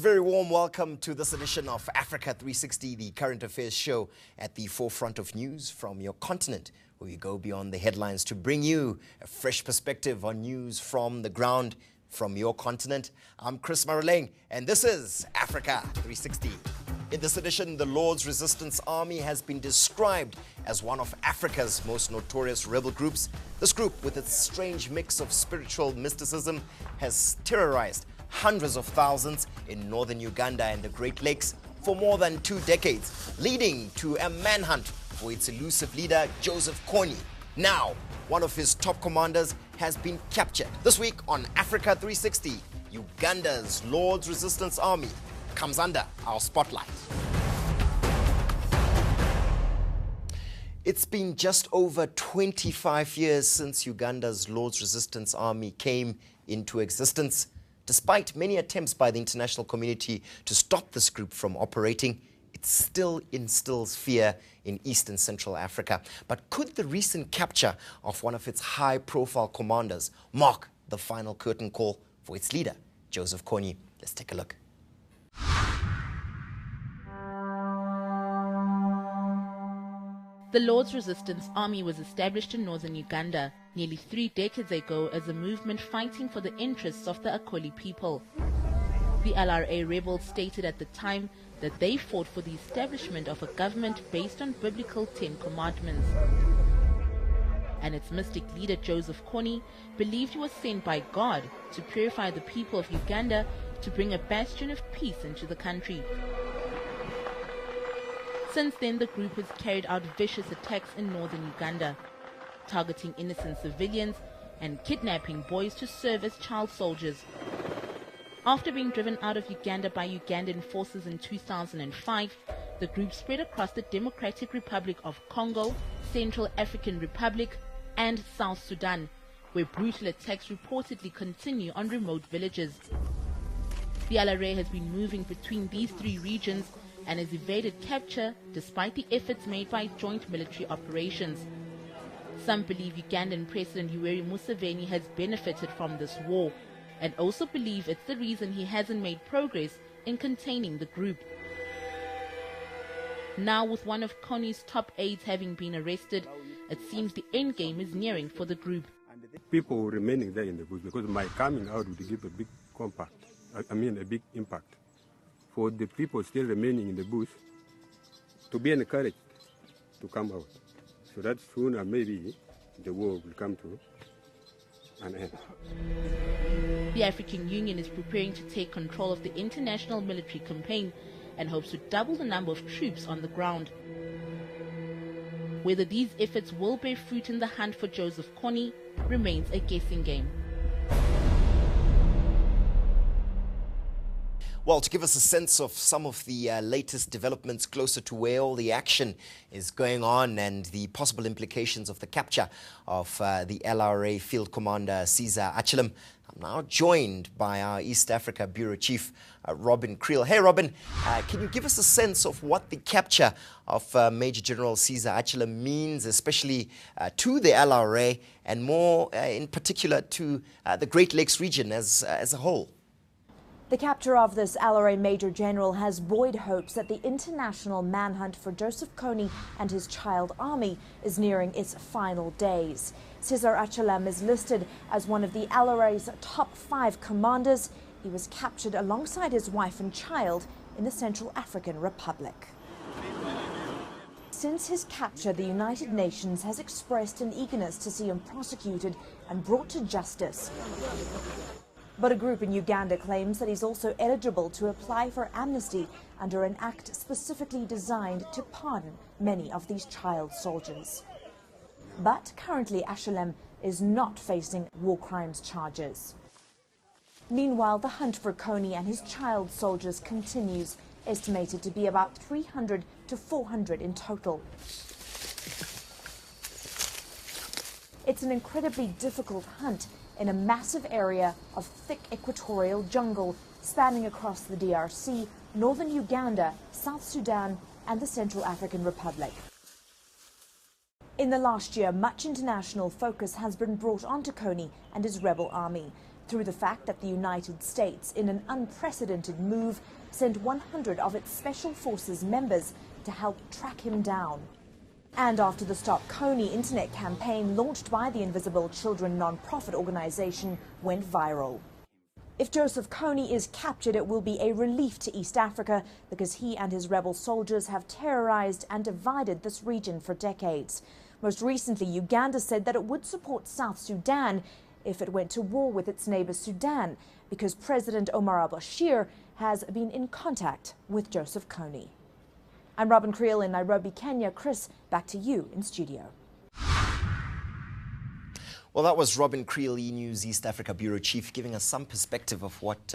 very warm welcome to this edition of Africa 360, the current affairs show at the forefront of news from your continent, where we go beyond the headlines to bring you a fresh perspective on news from the ground from your continent. I'm Chris Maroleng, and this is Africa 360. In this edition, the Lord's Resistance Army has been described as one of Africa's most notorious rebel groups. This group, with its strange mix of spiritual mysticism, has terrorized hundreds of thousands in northern Uganda and the Great Lakes for more than 2 decades, leading to a manhunt for its elusive leader, Joseph Kony. Now, one of his top commanders has been captured. This week on Africa 360, Uganda's Lord's Resistance Army comes under our spotlight. It's been just over 25 years since Uganda's Lord's Resistance Army came into existence. Despite many attempts by the international community to stop this group from operating, it still instills fear in East and Central Africa. But could the recent capture of one of its high-profile commanders mark the final curtain call for its leader, Joseph Kony? Let's take a look. The Lord's Resistance Army was established in northern Uganda nearly 3 decades ago as a movement fighting for the interests of the Akoli people. The LRA rebels stated at the time that they fought for the establishment of a government based on biblical 10 commandments. And its mystic leader Joseph Kony believed he was sent by God to purify the people of Uganda to bring a bastion of peace into the country. Since then, the group has carried out vicious attacks in northern Uganda, targeting innocent civilians and kidnapping boys to serve as child soldiers. After being driven out of Uganda by Ugandan forces in 2005, the group spread across the Democratic Republic of Congo, Central African Republic, and South Sudan, where brutal attacks reportedly continue on remote villages. The LRA has been moving between these 3 regions and has evaded capture despite the efforts made by joint military operations. Some believe Ugandan President Yoweri Museveni has benefited from this war, and also believe it's the reason he hasn't made progress in containing the group. Now, with one of Kony's top aides having been arrested, it seems the end game is nearing for the group. People remaining there in the bush, because my coming out would give a big a big impact. For the people still remaining in the bush to be encouraged to come out, so that sooner maybe the war will come to an end. The African Union is preparing to take control of the international military campaign and hopes to double the number of troops on the ground. Whether these efforts will bear fruit in the hunt for Joseph Kony remains a guessing game. Well, to give us a sense of some of the latest developments closer to where all the action is going on and the possible implications of the capture of the LRA Field Commander Caesar Ajulu, I'm now joined by our East Africa Bureau Chief, Robin Creel. Hey, Robin, can you give us a sense of what the capture of Major General Caesar Ajulu means, especially to the LRA and more in particular to the Great Lakes region as a whole? The capture of this LRA Major General has buoyed hopes that the international manhunt for Joseph Kony and his child army is nearing its final days. Caesar Ajulu is listed as one of the LRA's top 5 commanders. He was captured alongside his wife and child in the Central African Republic. Since his capture, the United Nations has expressed an eagerness to see him prosecuted and brought to justice. But a group in Uganda claims that he's also eligible to apply for amnesty under an act specifically designed to pardon many of these child soldiers. But currently Ajulu is not facing war crimes charges. Meanwhile, the hunt for Kony and his child soldiers continues, estimated to be about 300 to 400 in total. It's an incredibly difficult hunt in a massive area of thick equatorial jungle spanning across the DRC, northern Uganda, South Sudan and the Central African Republic. In the last year, much international focus has been brought onto Kony and his rebel army. through the fact that the United States, in an unprecedented move, sent 100 of its Special Forces members to help track him down. And after the Stop Coney internet campaign launched by the Invisible Children non-profit organization went viral. If Joseph Kony is captured, it will be a relief to East Africa because he and his rebel soldiers have terrorized and divided this region for decades. Most recently, Uganda said that it would support South Sudan if it went to war with its neighbor Sudan, because President Omar al-Bashir has been in contact with Joseph Kony. I'm Robin Creel in Nairobi, Kenya. Chris, back to you in studio. Well, that was Robin Creel, E-News East Africa Bureau Chief, giving us some perspective of what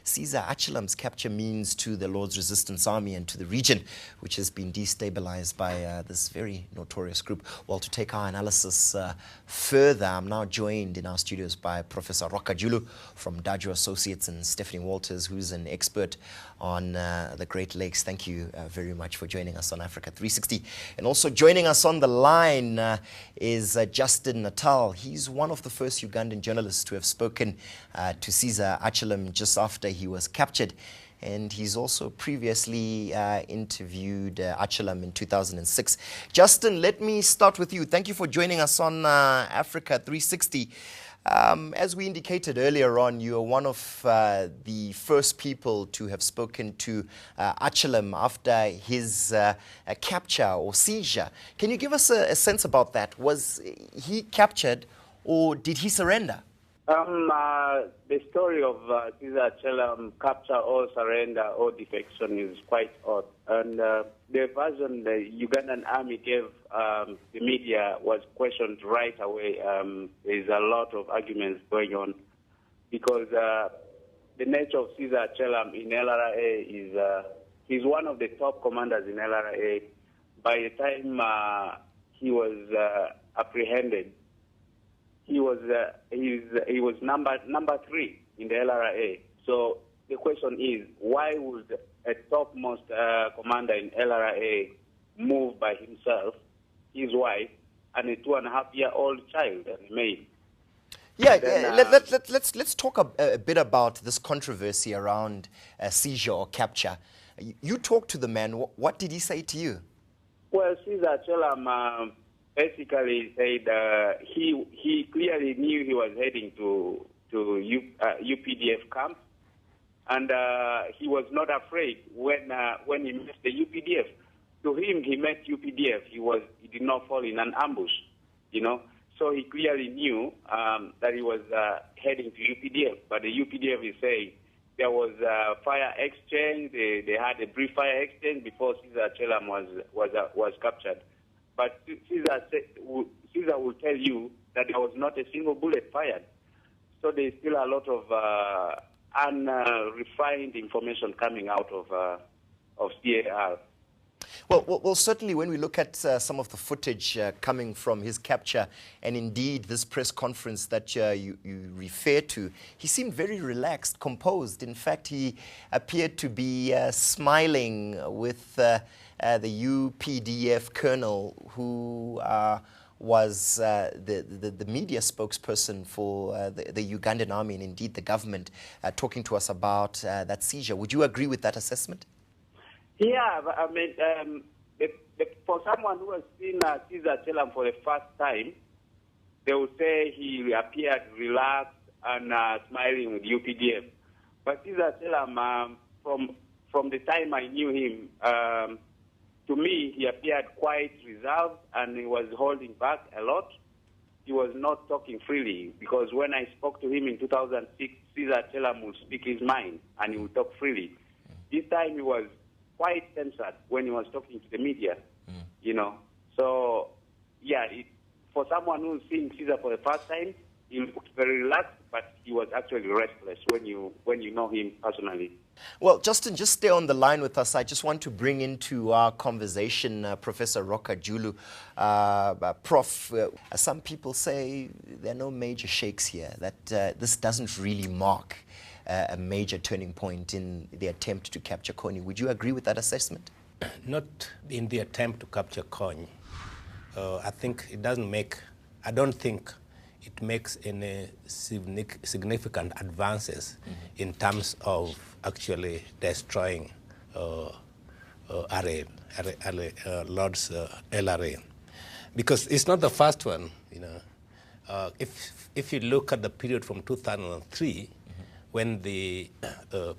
Caesar Achalam's capture means to the Lord's Resistance Army and to the region, which has been destabilized by this very notorious group. Well, to take our analysis further, I'm now joined in our studios by Professor Ajulu from Daju Associates and Stephanie Walters, who's an expert on the Great Lakes. Thank you very much for joining us on Africa 360. And also joining us on the line is Justin Natal. He's one of the first Ugandan journalists to have spoken to Caesar Achalam just after he was captured. And he's also previously interviewed Achalam in 2006. Justin, let me start with you. Thank you for joining us on Africa 360. As we indicated earlier on, you are one of the first people to have spoken to Achalam after his capture or seizure. Can you give us a sense about that? Was he captured or did he surrender? The story of Caesar Achalam capture or surrender or defection is quite odd. And the version the Ugandan army gave the media was questioned right away. There's a lot of arguments going on because the nature of Caesar Achalam in LRA is he's one of the top commanders in LRA. By the time he was apprehended, he was number 3 in the LRA. So the question is, why would a topmost commander in LRA move by himself, his wife, and a 2.5-year-old child and maid? Yeah, let's talk a bit about this controversy around seizure or capture. You talked to the man. What did he say to you? Well, Caesar Achalam basically said he clearly knew he was heading to UPDF camp, and he was not afraid when he met the UPDF. To him, he met UPDF. He did not fall in an ambush, you know. So he clearly knew that he was heading to UPDF. But the UPDF is saying there was a fire exchange. They had a brief fire exchange before Caesar Achalam was captured. But Caesar will tell you that there was not a single bullet fired. So there's still a lot of unrefined information coming out of CAR. Well, certainly when we look at some of the footage coming from his capture and indeed this press conference that you refer to, he seemed very relaxed, composed. In fact, he appeared to be smiling with the UPDF colonel who was the media spokesperson for the Ugandan army and indeed the government, talking to us about that seizure. Would you agree with that assessment? Yeah, I mean, for someone who has seen Caesar Achalam for the first time, they would say he appeared relaxed and smiling with UPDF. But Caesar Achalam, from the time I knew him, to me, he appeared quite reserved and he was holding back a lot. He was not talking freely because when I spoke to him in 2006, Caesar Achalam would speak his mind and he would talk freely. This time he was quite censored when he was talking to the media, you know. So, yeah, for someone who's seeing Caesar for the first time, he looked very relaxed, but he was actually restless when you know him personally. Well, Justin, just stay on the line with us. I just want to bring into our conversation Professor Ajulu. Prof, some people say there are no major shakes here, that this doesn't really mark a major turning point in the attempt to capture Kony. Would you agree with that assessment? Not in the attempt to capture Kony. I think it doesn't make, I don't think it makes any significant advances in terms of actually destroying Lord's LRA. Because it's not the first one, you know. If you look at the period from 2003, when the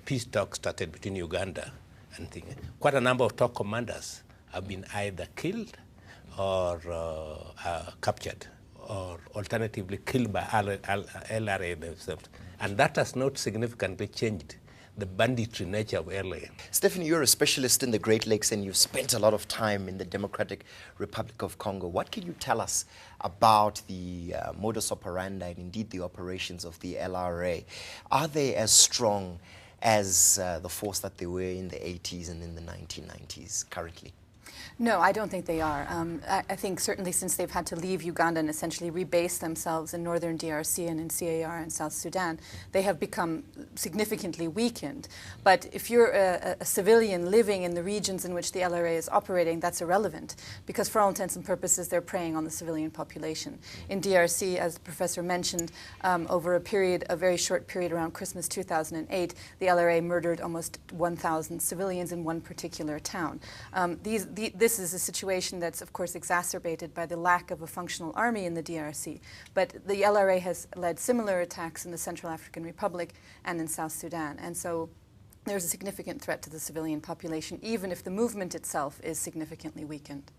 peace talks started between Uganda and things, quite a number of top commanders have been either killed or captured, or alternatively killed by LRA themselves. And that has not significantly changed the banditry nature of LRA. Stephanie, you're a specialist in the Great Lakes and you've spent a lot of time in the Democratic Republic of Congo. What can you tell us about the modus operandi and indeed the operations of the LRA? Are they as strong as the force that they were in the 80s and in the 1990s currently? No, I don't think they are. I think certainly since they've had to leave Uganda and essentially rebase themselves in northern DRC and in CAR and South Sudan, they have become significantly weakened. But if you're a civilian living in the regions in which the LRA is operating, that's irrelevant, because for all intents and purposes, they're preying on the civilian population. In DRC, as the professor mentioned, over a very short period around Christmas 2008, the LRA murdered almost 1,000 civilians in one particular town. This is a situation that's, of course, exacerbated by the lack of a functional army in the DRC. But the LRA has led similar attacks in the Central African Republic and in South Sudan. And so there's a significant threat to the civilian population, even if the movement itself is significantly weakened.